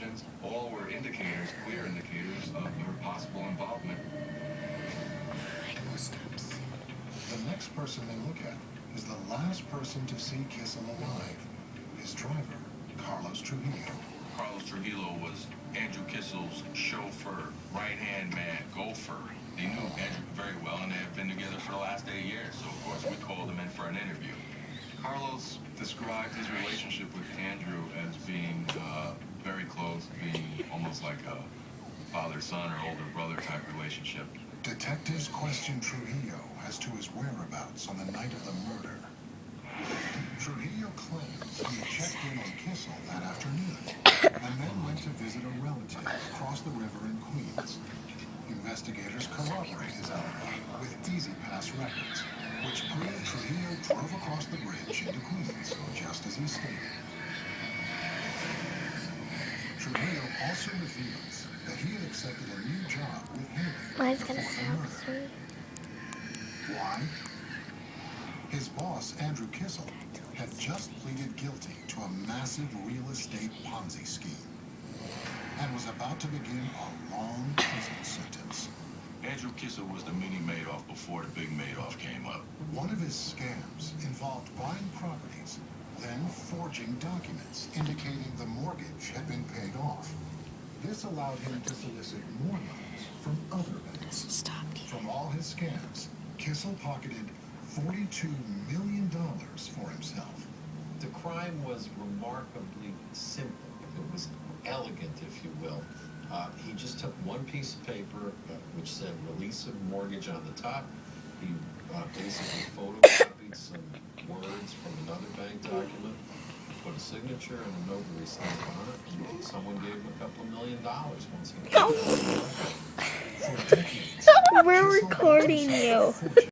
actions, all were indicators, clear indicators of her possible involvement. The next person they look at is the last person to see Kissel alive, his driver, Carlos Trujillo. Carlos Trujillo was Andrew Kissel's chauffeur, right-hand man, gopher. They knew Andrew very well, and they have been together for the last 8 years, so of course we called him in for an interview. Carlos described his relationship with Andrew as being very close, being almost like a father-son or older brother type relationship. Detectives question Trujillo as to his whereabouts on the night of the murder. Trujillo claims he checked in on Kissel that afternoon and then went to visit a relative across the river in Queens. Investigators corroborate his alibi with E-ZPass records, which prove Trujillo drove across the bridge into Queens, just as he stated. Trujillo also reveals that he had accepted a new job with Haley Mine's gonna before the sound murder. sweet. Why? His boss, Andrew Kissel, had just pleaded guilty to a massive real estate Ponzi scheme and was about to begin a long prison sentence. Andrew Kissel was the mini Madoff before the big Madoff came up. One of his scams involved buying properties, then forging documents indicating the mortgage had been paid off. This allowed him to solicit more loans from other banks. Stop. From all his scams, Kissel pocketed $42 million for himself. The crime was remarkably simple. It was elegant, if you will. He just took one piece of paper which said release of mortgage on the top. He basically photocopied some words from another bank document, put a signature and a notary stamp on it, and someone gave him a couple of $1 million once he got it. For decades, We're Kissel recording built you. himself a fortune